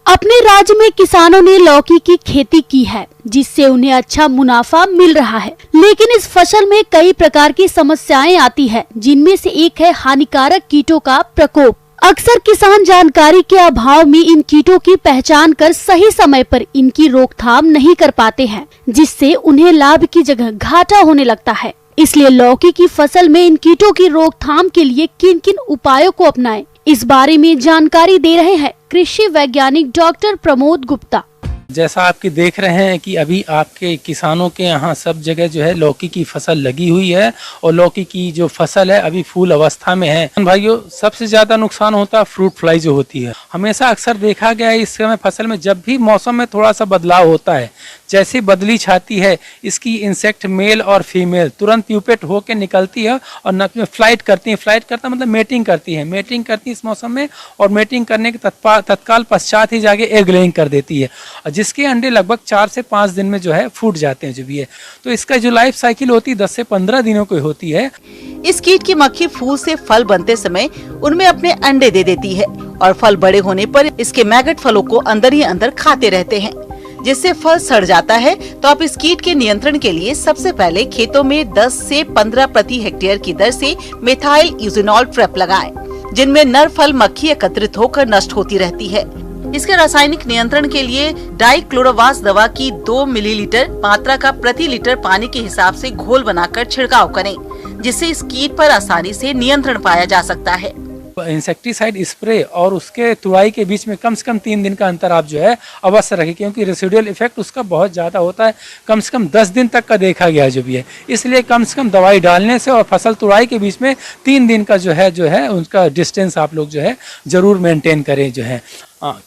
अपने राज्य में किसानों ने लौकी की खेती की है, जिससे उन्हें अच्छा मुनाफा मिल रहा है। लेकिन इस फसल में कई प्रकार की समस्याएं आती है, जिनमें से एक है हानिकारक कीटों का प्रकोप। अक्सर किसान जानकारी के अभाव में इन कीटों की पहचान कर सही समय पर इनकी रोकथाम नहीं कर पाते हैं, जिससे उन्हें लाभ की जगह घाटा होने लगता है। इसलिए लौकी की फसल में इन कीटों की रोकथाम के लिए किन किन उपायों को अपनाएं, इस बारे में जानकारी दे रहे हैं कृषि वैज्ञानिक डॉक्टर प्रमोद गुप्ता। जैसा आपके देख रहे हैं कि अभी आपके किसानों के यहाँ सब जगह जो है लौकी की फसल लगी हुई है और लौकी की जो फसल है अभी फूल अवस्था में है। भाइयों, सबसे ज्यादा नुकसान होता है फ्रूट फ्लाई जो होती है। हमेशा अक्सर देखा गया है इस समय फसल में जब भी मौसम में थोड़ा सा बदलाव होता है, जैसे बदली छाती है, इसकी इंसेक्ट मेल और फीमेल तुरंत प्यूपेट होकर निकलती है और फ्लाइट करती है। फ्लाइट करता मतलब मेटिंग करती है। मेटिंग करती है इस मौसम में और मेटिंग करने के तत्काल पश्चात ही जाके एग लेइंग कर देती है, जिसके अंडे लगभग 4 से 5 दिन में जो है फूट जाते हैं जो भी है। तो इसका जो लाइफ साइकिल होती है 10 से 15 दिनों की होती है। इस कीट की मक्खी फूल से फल बनते समय उनमें अपने अंडे दे देती है और फल बड़े होने पर इसके मैगट फलों को अंदर ही अंदर खाते रहते हैं, जिससे फल सड़ जाता है। तो आप इस कीट के नियंत्रण के लिए सबसे पहले खेतों में 10 से 15 प्रति हेक्टेयर की दर से मेथाइल यूजिनॉल ट्रैप लगाएं, जिनमें नर फल मक्खी एकत्रित होकर नष्ट होती रहती है। इसके रासायनिक नियंत्रण के लिए डाइक्लोरोवास दवा की 2 मिलीलीटर मात्रा का प्रति लीटर पानी के हिसाब से घोल बनाकर छिड़काव करें, जिससे इस कीट पर आसानी से नियंत्रण पाया जा सकता है। इंसेक्टिसाइड स्प्रे और उसके तुड़ाई के बीच में कम से कम 3 दिन का अंतर आप जो है अवश्य रखें, क्योंकि रेसिडुअल इफेक्ट उसका बहुत ज़्यादा होता है। कम से कम 10 दिन तक का देखा गया जो भी है। इसलिए कम से कम दवाई डालने से और फसल तुड़ाई के बीच में 3 दिन का जो है उनका डिस्टेंस आप लोग जो है ज़रूर मेंटेन करें जो है।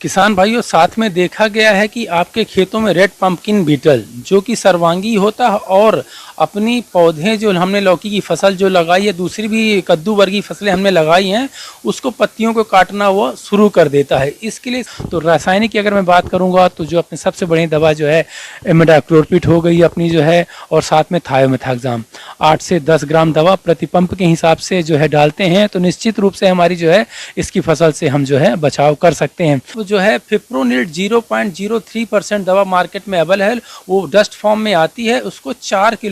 किसान भाइयों, साथ में देखा गया है कि आपके खेतों में रेड पंपकिन बीटल जो कि सर्वांगी होता है और अपनी पौधे जो हमने लौकी की फसल जो लगाई है, दूसरी भी कद्दू वर्गीय फसलें हमने लगाई हैं, उसको पत्तियों को काटना वो शुरू कर देता है। इसके लिए तो रासायनिक की अगर मैं बात करूंगा तो जो अपनी सबसे बड़ी दवा जो है इमिडाक्लोरपिड हो गई अपनी जो है, और साथ में थायोमेथाक्साम 8 से 10 ग्राम दवा प्रति पंप के हिसाब से जो है डालते हैं, तो निश्चित रूप से हमारी जो है इसकी फसल से हम जो है बचाव कर सकते हैं। तो जो है फिप्रोनिल 0.03% दवा मार्केट में अवेलेबल है, वो डस्ट फॉर्म में आती है। उसको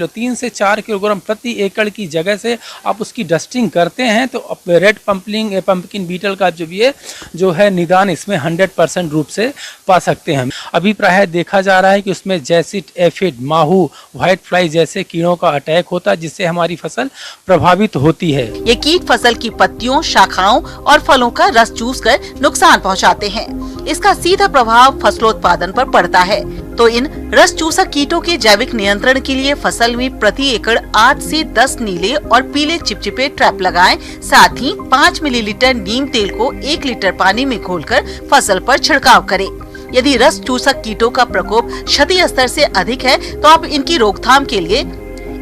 3 से 4 किलोग्राम प्रति एकड़ की जगह से आप उसकी डस्टिंग करते हैं तो रेड पंपकिन बीटल का जो भी है जो है निदान इसमें 100% रूप से पा सकते हैं। अभी प्राय देखा जा रहा है कि उसमें जैसिड, एफिड, माहू, व्हाइट फ्लाई जैसे कीड़ों का अटैक होता है, जिससे हमारी फसल प्रभावित होती है। ये कीट फसल की पत्तियों, शाखाओं और फलों का रस चूसकर नुकसान पहुंचाते हैं। इसका सीधा प्रभाव फसलोत्पादन पर पड़ता है। तो इन रस चूसक कीटों के जैविक नियंत्रण के लिए फसल में प्रति एकड़ 8 से 10 नीले और पीले चिपचिपे ट्रैप लगाएं। साथ ही 5 मिलीलीटर नीम तेल को 1 लीटर पानी में घोलकर फसल पर छिड़काव करें। यदि रस चूसक कीटों का प्रकोप क्षति स्तर से अधिक है तो आप इनकी रोकथाम के लिए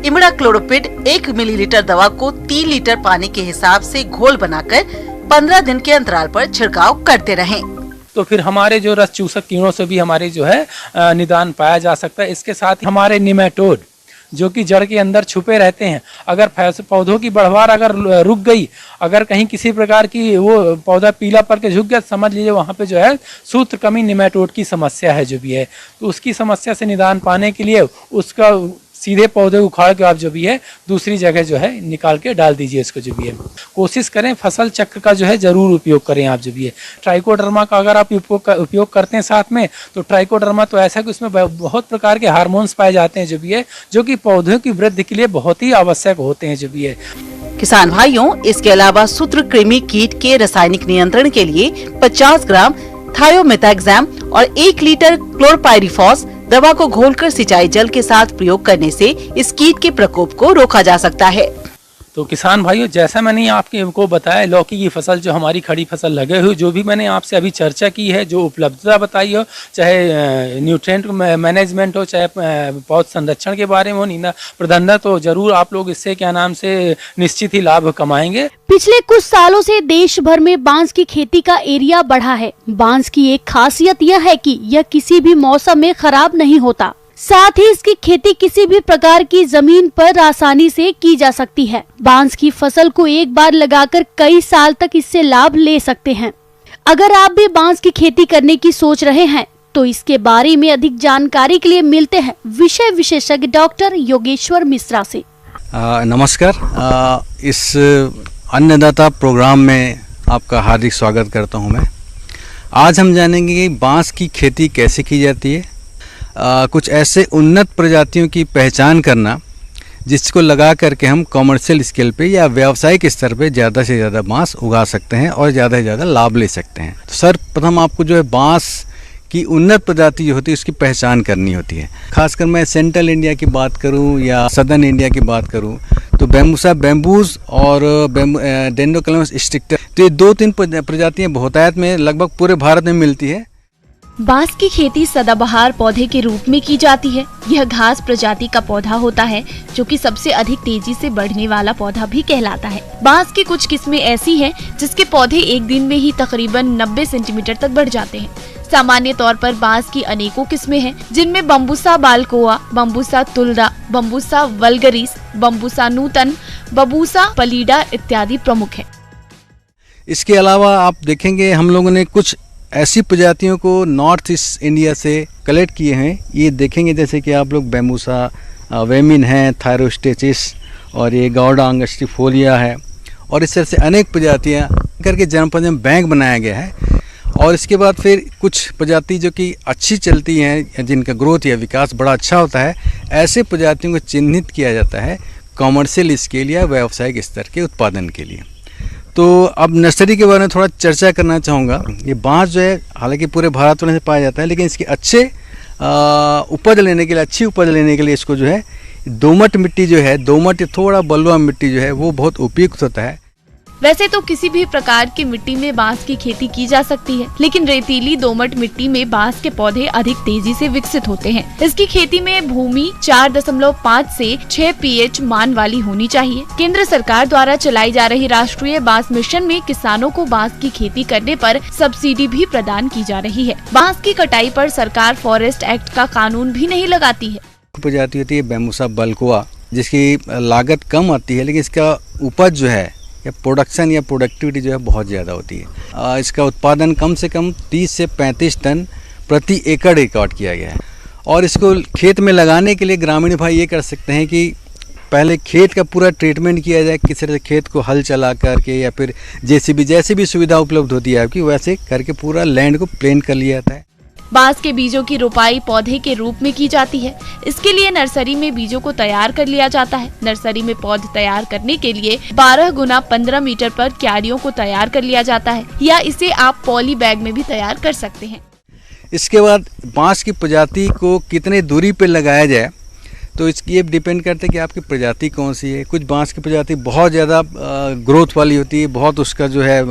इमिडाक्लोरोपिड 1 मिलीलीटर दवा को 3 लीटर पानी के हिसाब से घोल बनाकर 15 दिन के अंतराल पर छिड़काव करते रहें। तो फिर हमारे जो रस चूसक कीड़ों से भी हमारे जो है निदान पाया जा सकता है। इसके साथ ही हमारे निमेटोड जो कि जड़ के अंदर छुपे रहते हैं, अगर पौधों की बढ़वार अगर रुक गई, अगर कहीं किसी प्रकार की वो पौधा पीला पड़ के झुक गया, समझ लीजिए वहाँ पे जो है सूत्रकृमि निमेटोड की समस्या है जो भी है। तो उसकी समस्या से निदान पाने के लिए उसका सीधे पौधे उखाड़ के आप जो भी है दूसरी जगह जो है निकाल के डाल दीजिए इसको जो भी है। कोशिश करें फसल चक्र का जो है जरूर उपयोग करें आप जो भी है। ट्राइकोडर्मा का अगर आप उपयोग करते हैं साथ में, तो ट्राइकोडर्मा तो ऐसा कि उसमें बहुत प्रकार के हार्मोन्स पाए जाते हैं जो भी है, जो कि पौधों की वृद्धि के लिए बहुत ही आवश्यक होते हैं जो भी है। किसान भाइयों, इसके अलावा सूत्रकृमि कीट के रासायनिक नियंत्रण के लिए 50 ग्राम थायोमेथाक्साम और 1 लीटर क्लोरपाइरिफॉस दवा को घोलकर सिंचाई जल के साथ प्रयोग करने से इस कीट के प्रकोप को रोका जा सकता है। तो किसान भाइयों, जैसा मैंने आपको बताया लौकी की फसल जो हमारी खड़ी फसल लगे हुई, जो भी मैंने आपसे अभी चर्चा की है, जो उपलब्धता बताई हो, चाहे न्यूट्रिएंट मैनेजमेंट हो, चाहे पौध संरक्षण के बारे में हो, नींदा प्रबंधन, तो जरूर आप लोग इससे क्या नाम से निश्चित ही लाभ कमाएंगे। पिछले कुछ सालों से देश भर में बांस की खेती का एरिया बढ़ा है। बांस की एक खासियत यह है कि यह किसी भी मौसम में खराब नहीं होता। साथ ही इसकी खेती किसी भी प्रकार की जमीन पर आसानी से की जा सकती है। बांस की फसल को एक बार लगाकर कई साल तक इससे लाभ ले सकते हैं। अगर आप भी बांस की खेती करने की सोच रहे हैं तो इसके बारे में अधिक जानकारी के लिए मिलते हैं विषय विशेषज्ञ डॉक्टर योगेश्वर मिश्रा से। नमस्कार, इस अन्नदाता प्रोग्राम में आपका हार्दिक स्वागत करता हूं मैं। आज हम जानेंगे कि बांस की खेती कैसे की जाती है, कुछ ऐसे उन्नत प्रजातियों की पहचान करना जिसको लगा करके हम कॉमर्शियल स्केल पे या व्यावसायिक स्तर पे ज़्यादा से ज़्यादा बांस उगा सकते हैं और ज़्यादा से ज़्यादा लाभ ले सकते हैं। तो सर्वप्रथम आपको जो है बांस की उन्नत प्रजाति जो होती है उसकी पहचान करनी होती है। खासकर मैं सेंट्रल इंडिया की बात करूं या सदर्न इंडिया की बात करूं तो बैम्बूसा बैम्बूज और डेंड्रोकैलमस स्ट्रिक्टा, तो ये 2-3 प्रजातियाँ बहुतायत में लगभग पूरे भारत में मिलती है। बांस की खेती सदाबहार पौधे के रूप में की जाती है। यह घास प्रजाति का पौधा होता है जो कि सबसे अधिक तेजी से बढ़ने वाला पौधा भी कहलाता है। बांस की कुछ किस्में ऐसी हैं जिसके पौधे एक दिन में ही तकरीबन 90 सेंटीमीटर तक बढ़ जाते हैं। सामान्य तौर पर बांस की अनेकों किस्में हैं जिनमें बम्बूसा बाल्कोआ, बम्बूसा तुलदा, बम्बूसा वल्गरिस, बम्बूसा नूतन, बम्बूसा पलीडा इत्यादि प्रमुख हैं। इसके अलावा आप देखेंगे हम लोगों ने कुछ ऐसी प्रजातियों को नॉर्थ ईस्ट इंडिया से कलेक्ट किए हैं। ये देखेंगे जैसे कि आप लोग बैम्बूसा वेमिन है, थायरोस्टेचिस और ये गौडा अंगस्टिफोलिया है और इस तरह से अनेक प्रजातियाँ करके जनपद में बैंक बनाया गया है। और इसके बाद फिर कुछ प्रजाति जो कि अच्छी चलती हैं, जिनका ग्रोथ या विकास बड़ा अच्छा होता है, ऐसे प्रजातियों को चिन्हित किया जाता है कॉमर्शियल स्केल या व्यावसायिक स्तर के उत्पादन के लिए। तो अब नर्सरी के बारे में थोड़ा चर्चा करना चाहूँगा। ये बांस जो है हालांकि पूरे भारत में से पाया जाता है, लेकिन इसके अच्छे उपज लेने के लिए, अच्छी उपज लेने के लिए इसको जो है दोमट मिट्टी जो है, दोमट थोड़ा बलुआ मिट्टी जो है वो बहुत उपयुक्त होता है। वैसे तो किसी भी प्रकार की मिट्टी में बांस की खेती की जा सकती है, लेकिन रेतीली दोमट मिट्टी में बांस के पौधे अधिक तेजी से विकसित होते हैं। इसकी खेती में भूमि 4.5 से 6 pH मान वाली होनी चाहिए। केंद्र सरकार द्वारा चलाई जा रही राष्ट्रीय बांस मिशन में किसानों को बांस की खेती करने पर सब्सिडी भी प्रदान की जा रही है। बांस की कटाई पर सरकार फॉरेस्ट एक्ट का कानून भी नहीं लगाती है। प्रजाति होती है बैम्बूसा बाल्कोआ, जिसकी लागत कम आती है लेकिन इसका उपज जो है या प्रोडक्शन या प्रोडक्टिविटी जो है बहुत ज़्यादा होती है। इसका उत्पादन कम से कम 30 से 35 टन प्रति एकड़ रिकॉर्ड किया गया है। और इसको खेत में लगाने के लिए ग्रामीण भाई ये कर सकते हैं कि पहले खेत का पूरा ट्रीटमेंट किया जाए, किसी तरह खेत को हल चला करके या फिर जेसीबी जैसी भी सुविधा उपलब्ध होती है आपकी, वैसे करके पूरा लैंड को प्लेन कर लिया जाता है। बांस के बीजों की रोपाई पौधे के रूप में की जाती है। इसके लिए नर्सरी में बीजों को तैयार कर लिया जाता है। नर्सरी में पौधे तैयार करने के लिए 12 गुना 15 मीटर पर क्यारियों को तैयार कर लिया जाता है, या इसे आप पॉली बैग में भी तैयार कर सकते हैं। इसके बाद बांस की प्रजाति को कितने दूरी पे लगाया जाए तो इसकी ये डिपेंड करता है कि आपकी प्रजाति कौन सी है। कुछ बांस की प्रजाति बहुत ज़्यादा ग्रोथ वाली होती है, बहुत उसका जो है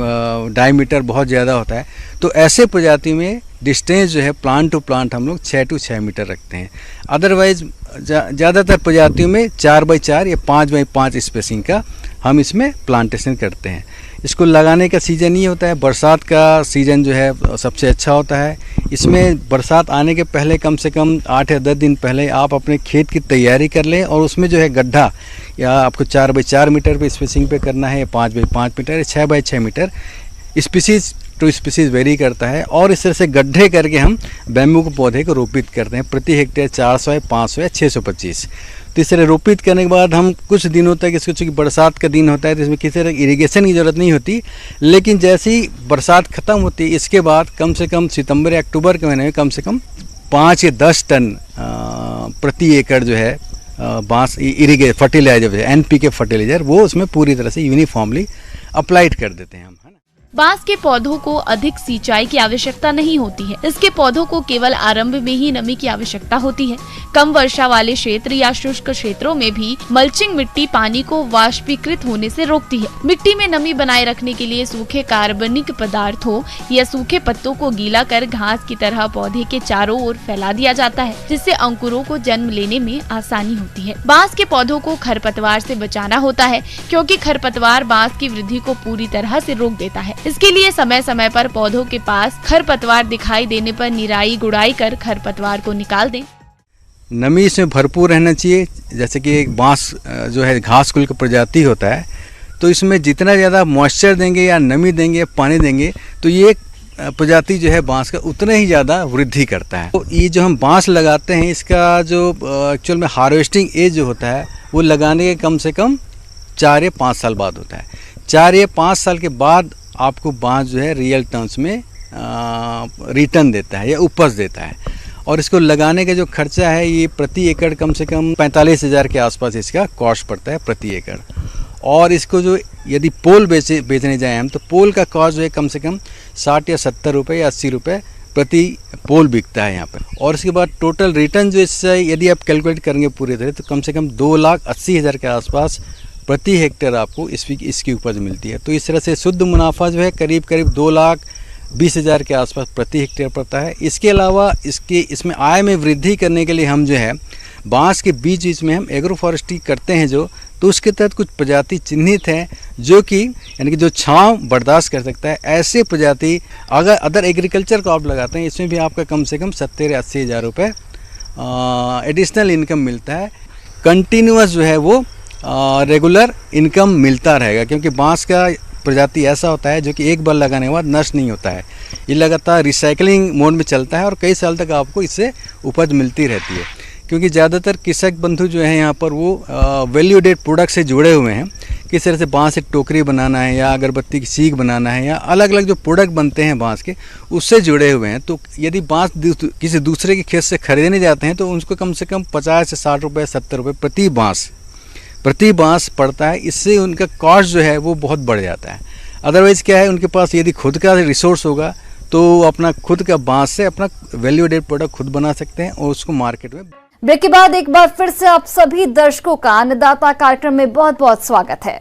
डायमीटर बहुत ज़्यादा होता है, तो ऐसे प्रजाति में डिस्टेंस जो है प्लांट टू प्लांट हम लोग 6 to 6 मीटर रखते हैं। अदरवाइज ज़्यादातर प्रजातियों में 4x4 या 5x5 स्पेसिंग का हम इसमें प्लांटेशन करते हैं। इसको लगाने का सीज़न ये होता है, बरसात का सीज़न जो है सबसे अच्छा होता है। इसमें बरसात आने के पहले कम से कम 8 या 10 दिन पहले आप अपने खेत की तैयारी कर लें और उसमें जो है गड्ढा या आपको 4x4 मीटर पे स्पेसिंग पे करना है, या 5x5 मीटर या 6x6 metre, species to species vary करता है। और इस तरह से गड्ढे करके हम बैम्बू के पौधे को रोपित करते हैं प्रति हेक्टेयर 400 या 500 या 625। तो इस तरह रोपित करने के बाद हम कुछ दिनों तक इसको, चूँकि बरसात का दिन होता है तो इसमें किसी तरह इरिगेशन की ज़रूरत नहीं होती, लेकिन जैसे ही बरसात ख़त्म होती है इसके बाद कम से कम सितंबर या अक्टूबर के महीने में कम से कम 5 या 10 टन प्रति एकड़ जो है बांस फर्टिलाइजर NPK फर्टिलाइजर वो उसमें पूरी तरह से यूनिफॉर्मली अप्लाइड कर देते हैं हम। बांस के पौधों को अधिक सिंचाई की आवश्यकता नहीं होती है। इसके पौधों को केवल आरंभ में ही नमी की आवश्यकता होती है। कम वर्षा वाले क्षेत्र या शुष्क क्षेत्रों में भी मल्चिंग मिट्टी पानी को वाष्पीकृत होने से रोकती है। मिट्टी में नमी बनाए रखने के लिए सूखे कार्बनिक पदार्थों या सूखे पत्तों को गीला कर घास की तरह पौधे के चारों ओर फैला दिया जाता है, जिससे अंकुरों को जन्म लेने में आसानी होती है। बांस के पौधों को खरपतवार से बचाना होता है, क्योंकि खरपतवार बांस की वृद्धि को पूरी तरह से रोक देता है। इसके लिए समय समय पर पौधों के पास खरपतवार दिखाई देने पर निराई गुड़ाई कर खरपतवार को निकाल दें। नमी इसमें भरपूर रहना चाहिए। जैसे कि एक बांस जो है घास कुल का प्रजाति होता है, तो इसमें जितना ज़्यादा मॉइस्चर देंगे या नमी देंगे या पानी देंगे तो ये प्रजाति जो है बांस का उतना ही ज़्यादा वृद्धि करता है। तो ये जो हम बांस लगाते हैं इसका जो एक्चुअल में हार्वेस्टिंग एज जो होता है वो लगाने के कम से कम 4 या 5 साल बाद होता है। 4 या 5 साल के बाद आपको बांस जो है रियल टर्म्स में रिटर्न देता है या उपज देता है। और इसको लगाने का जो खर्चा है ये प्रति एकड़ कम से कम 45,000 के आसपास इसका कॉस्ट पड़ता है प्रति एकड़। और इसको जो यदि पोल बेचने जाएं हम तो पोल का कॉस्ट जो है कम से कम 60 या 70 रुपये या 80 रुपये प्रति पोल बिकता है यहाँ पर। और इसके बाद टोटल रिटर्न जो इससे यदि आप कैलकुलेट करेंगे पूरे तरह तो कम से कम 2,80,000 के आसपास प्रति हेक्टेयर आपको इसकी उपज मिलती है। तो इस तरह से शुद्ध मुनाफा जो है करीब 2,20,000 के आसपास प्रति हेक्टेयर पड़ता है। इसके अलावा इसमें आय में वृद्धि करने के लिए हम जो है बांस के बीच में हम एग्रो फॉरेस्ट्री करते हैं तो उसके तहत कुछ प्रजाति चिन्हित हैं जो कि यानी कि जो छांव बर्दाश्त कर सकता है। ऐसे प्रजाति अगर अदर एग्रीकल्चर क्रॉप लगाते हैं इसमें भी आपका कम से कम 70 या 80,000 रुपये एडिशनल इनकम मिलता है। कंटिन्यूअस जो है वो रेगुलर इनकम मिलता रहेगा, क्योंकि बांस का प्रजाति ऐसा होता है जो कि एक बार लगाने के बाद नष्ट नहीं होता है। ये लगातार रिसाइकलिंग मोड में चलता है और कई साल तक आपको इससे उपज मिलती रहती है। क्योंकि ज़्यादातर कृषक बंधु जो हैं यहाँ पर वो वैल्यू एडेड प्रोडक्ट से जुड़े हुए हैं। किस तरह से बांस से टोकरी बनाना है या अगरबत्ती की सीख बनाना है या अलग अलग जो प्रोडक्ट बनते हैं बांस के उससे जुड़े हुए हैं। तो यदि बांस किसी दूसरे के खेत से खरीदने जाते हैं तो उनको कम से कम 50 से 60 रुपये 70 रुपये प्रति बांस पड़ता है। इससे उनका कॉस्ट जो है वो बहुत बढ़ जाता है। अदरवाइज़ क्या है, उनके पास यदि खुद का रिसोर्स होगा तो अपना खुद का बांस से अपना वैल्यू एडेड प्रोडक्ट खुद बना सकते हैं और उसको मार्केट में। ब्रेक के बाद एक बार फिर से आप सभी दर्शकों का अन्नदाता कार्यक्रम में बहुत बहुत स्वागत है।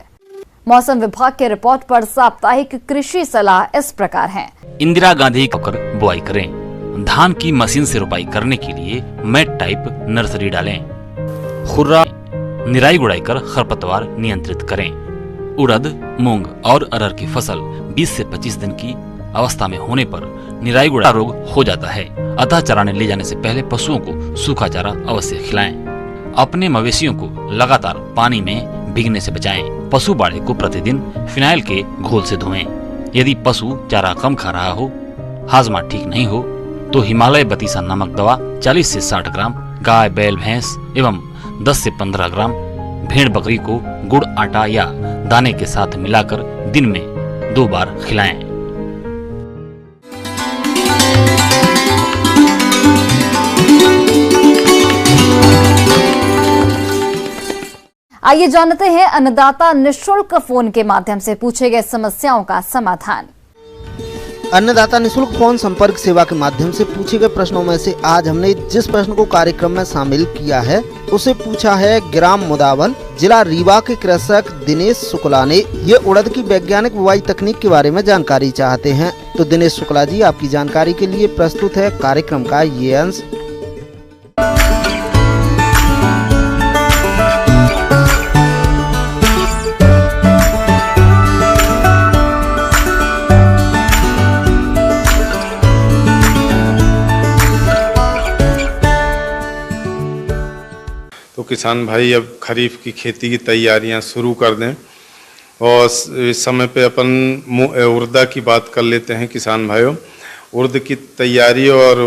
मौसम विभाग के रिपोर्ट पर साप्ताहिक कृषि सलाह इस प्रकार है। इंदिरा गांधी होकर बुआई करें। धान की मशीन से रुपाई करने के लिए मैट टाइप नर्सरी डालें। खुर्रा निराई गुड़ाई कर खरपतवार नियंत्रित करें। उड़द, मूंग और अरहर की फसल 20 से 25 दिन की अवस्था में होने पर निराई गुड़ाई रोग हो जाता है, अतः चराने ले जाने से पहले पशुओं को सूखा चारा अवश्य खिलाएं। अपने मवेशियों को लगातार पानी में भीगने से बचाएं। पशु बाड़े को प्रतिदिन फिनाइल के घोल से धोएं। यदि पशु चारा कम खा रहा हो, हाजमा ठीक नहीं हो तो हिमालय बतीसा नामक दवा 40 से 60 ग्राम गाय, बैल, भैंस एवं 10 से 15 ग्राम भेड़ बकरी को गुड़, आटा या दाने के साथ मिलाकर दिन में 2 बार खिलाएं। आइए जानते हैं अन्नदाता निःशुल्क फोन के माध्यम से पूछे गए समस्याओं का समाधान। अन्नदाता निःशुल्क फोन संपर्क सेवा के माध्यम से पूछे गए प्रश्नों में से आज हमने जिस प्रश्न को कार्यक्रम में शामिल किया है उसे पूछा है ग्राम मुदावल, जिला रीवा के कृषक दिनेश शुक्ला ने। ये उड़द की वैज्ञानिक बुवाई तकनीक के बारे में जानकारी चाहते हैं। तो दिनेश शुक्ला जी, आपकी जानकारी के लिए प्रस्तुत है कार्यक्रम का ये अंश। तो किसान भाई अब खरीफ की खेती की तैयारियां शुरू कर दें और इस समय पे अपन उर्दा की बात कर लेते हैं किसान भाइयों। उर्द की तैयारी और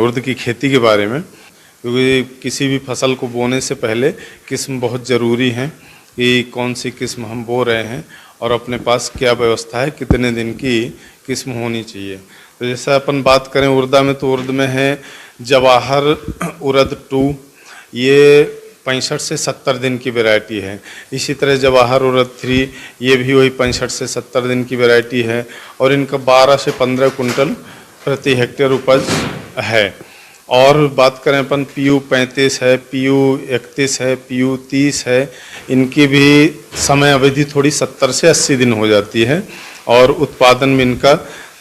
उर्द की खेती के बारे में, क्योंकि किसी भी फसल को बोने से पहले किस्म बहुत ज़रूरी है कि कौन सी किस्म हम बो रहे हैं और अपने पास क्या व्यवस्था है, कितने दिन की किस्म होनी चाहिए। तो जैसे अपन बात करें उर्दा में, तो उर्द में है जवाहर उर्द 2, ये 65 से 70 दिन की वैरायटी है। इसी तरह जवाहर उर्द 3, ये भी वही 65 से 70 दिन की वैरायटी है और इनका 12 से 15 कुंटल प्रति हेक्टेयर उपज है। और बात करें अपन PU 35 है, PU 31 है, PU 30 है, इनकी भी समय अवधि थोड़ी 70 से 80 दिन हो जाती है और उत्पादन में इनका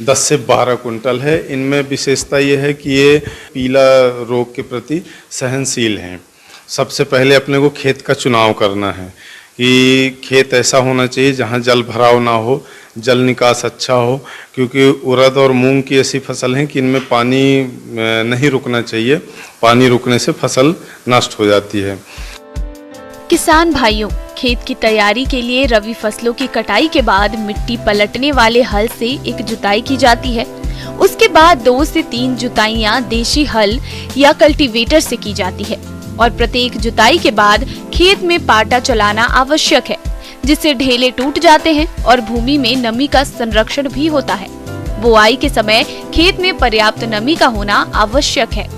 10 से 12 कुंटल है। इनमें विशेषता ये है कि ये पीला रोग के प्रति सहनशील हैं। सबसे पहले अपने को खेत का चुनाव करना है कि खेत ऐसा होना चाहिए जहाँ जल भराव ना हो, जल निकास अच्छा हो, क्योंकि उड़द और मूंग की ऐसी फसल है कि इनमें पानी नहीं रुकना चाहिए। पानी रुकने से फसल नष्ट हो जाती है। किसान भाइयों, खेत की तैयारी के लिए रबी फसलों की कटाई के बाद मिट्टी पलटने वाले हल से एक जुताई की जाती है। उसके बाद 2 से 3 जुताइयां देशी हल या कल्टीवेटर से की जाती है और प्रत्येक जुताई के बाद खेत में पाटा चलाना आवश्यक है, जिससे ढेले टूट जाते हैं और भूमि में नमी का संरक्षण भी होता है। बुआई के समय खेत में पर्याप्त नमी का होना आवश्यक है।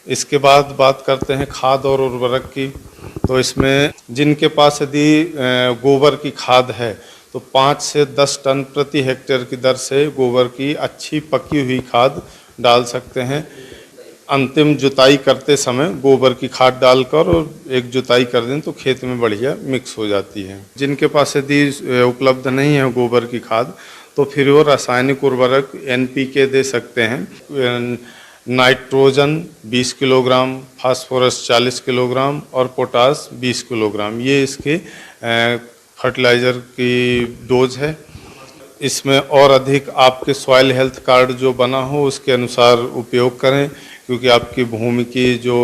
इसके बाद बात करते हैं खाद और उर्वरक की। तो इसमें जिनके पास यदि गोबर की खाद है तो 5 से 10 टन प्रति हेक्टेयर की दर से गोबर की अच्छी पकी हुई खाद डाल सकते हैं। अंतिम जुताई करते समय गोबर की खाद डालकर और एक जुताई कर दें तो खेत में बढ़िया मिक्स हो जाती है। जिनके पास यदि उपलब्ध नहीं है गोबर की खाद तो फिर वो रासायनिक उर्वरक NPK दे सकते हैं। नाइट्रोजन 20 किलोग्राम, फास्फोरस 40 किलोग्राम और पोटास 20 किलोग्राम, ये इसके फर्टिलाइज़र की डोज है। इसमें और अधिक आपके सॉइल हेल्थ कार्ड जो बना हो उसके अनुसार उपयोग करें, क्योंकि आपकी भूमि की जो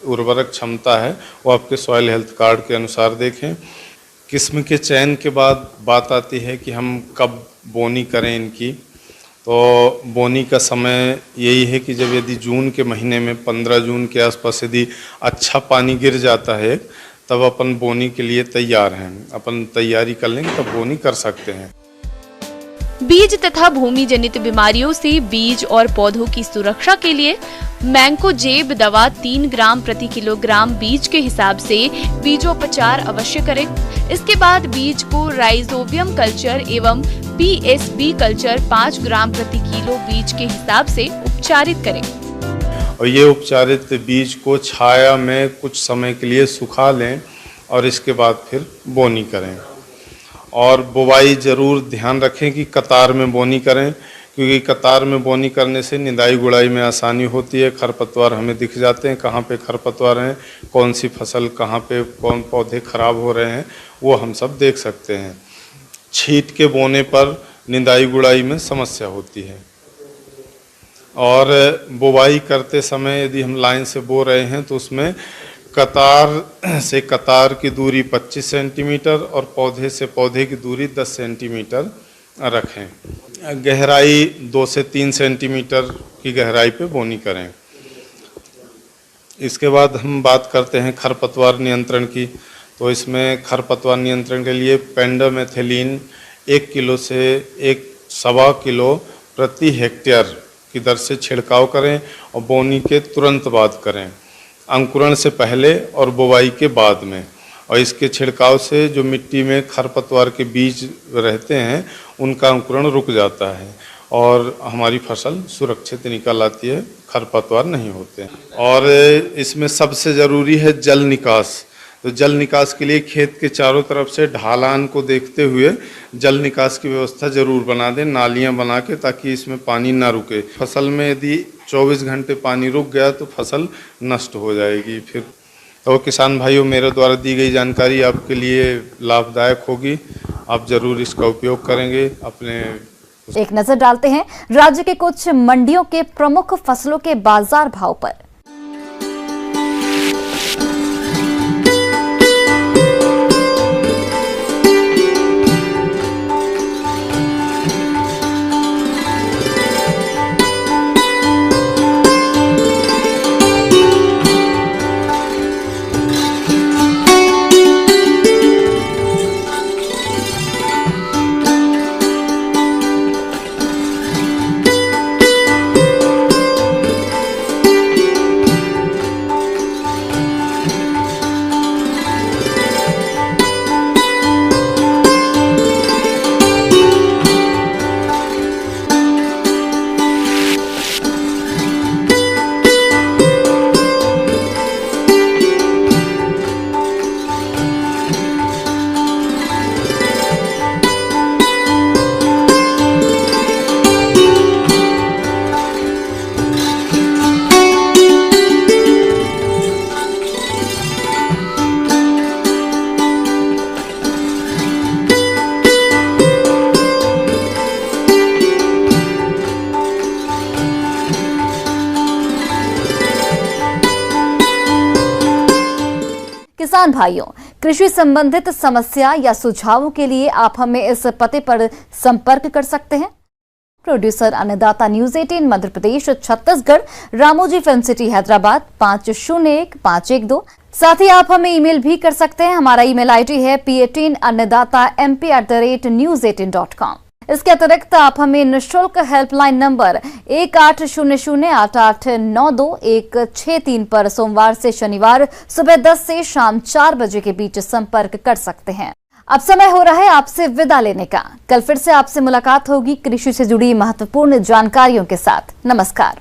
उर्वरक क्षमता है वो आपके सॉइल हेल्थ कार्ड के अनुसार देखें। किस्म के चयन के बाद बात आती है कि हम कब बोनी करें इनकी। तो बोनी का समय यही है कि जब यदि जून के महीने में 15 जून के आसपास यदि अच्छा पानी गिर जाता है तब अपन बोनी के लिए तैयार हैं। अपन तैयारी कर लेंगे तब बोनी कर सकते हैं। बीज तथा भूमि जनित बीमारियों से बीज और पौधों की सुरक्षा के लिए मैंकोजेब दवा 3 ग्राम प्रति किलोग्राम बीज के हिसाब से बीजोपचार अवश्य करें। इसके बाद बीज को राइजोबियम कल्चर एवं PSB कल्चर 5 ग्राम प्रति किलो बीज के हिसाब से उपचारित करें। और ये उपचारित बीज को छाया में कुछ समय के लिए सुखा लें और इसके बाद फिर बोनी करें। और बुवाई जरूर ध्यान रखें कि कतार में बोनी करें, क्योंकि कतार में बोनी करने से निदाई गुड़ाई में आसानी होती है। खरपतवार हमें दिख जाते हैं, कहाँ पे खरपतवार हैं, कौन सी फसल कहाँ पे कौन पौधे खराब हो रहे हैं, वो हम सब देख सकते हैं। छींट के बोने पर निदाई गुड़ाई में समस्या होती है। और बुवाई करते समय यदि हम लाइन से बो रहे हैं तो उसमें कतार से कतार की दूरी 25 सेंटीमीटर और पौधे से पौधे की दूरी 10 सेंटीमीटर रखें। गहराई 2 से 3 सेंटीमीटर की गहराई पे बोनी करें। इसके बाद हम बात करते हैं खरपतवार नियंत्रण की। तो इसमें खरपतवार नियंत्रण के लिए पेंडामेथिलीन 1 किलो से 1.25 किलो प्रति हेक्टेयर की दर से छिड़काव करें और बोनी के तुरंत बाद करें, अंकुरण से पहले और बुवाई के बाद में। और इसके छिड़काव से जो मिट्टी में खरपतवार के बीज रहते हैं उनका अंकुरण रुक जाता है और हमारी फसल सुरक्षित निकल आती है, खरपतवार नहीं होते। और इसमें सबसे ज़रूरी है जल निकास। तो जल निकास के लिए खेत के चारों तरफ से ढालान को देखते हुए जल निकास की व्यवस्था जरूर बना दें, नालियां बना के, ताकि इसमें पानी ना रुके। फसल में यदि 24 घंटे पानी रुक गया तो फसल नष्ट हो जाएगी फिर। तो किसान भाइयों, मेरे द्वारा दी गई जानकारी आपके लिए लाभदायक होगी, आप जरूर इसका उपयोग करेंगे अपने। एक नजर डालते हैं राज्य के कुछ मंडियों के प्रमुख फसलों के बाजार भाव पर। किसान भाइयों, कृषि संबंधित समस्या या सुझावों के लिए आप हमें इस पते पर संपर्क कर सकते हैं। प्रोड्यूसर अन्नदाता news 18 Madhya Pradesh Chhattisgarh, Ramoji film city Hyderabad 501512। साथ ही आप हमें ईमेल भी कर सकते हैं। हमारा ईमेल आईडी है p18annadatamp@news18.com। इसके अतिरिक्त आप हमें निःशुल्क हेल्पलाइन नंबर 1800-8892-163 पर सोमवार से शनिवार सुबह 10 से शाम 4 बजे के बीच संपर्क कर सकते हैं। अब समय हो रहा है आपसे विदा लेने का। कल फिर से आपसे मुलाकात होगी कृषि से जुड़ी महत्वपूर्ण जानकारियों के साथ। नमस्कार।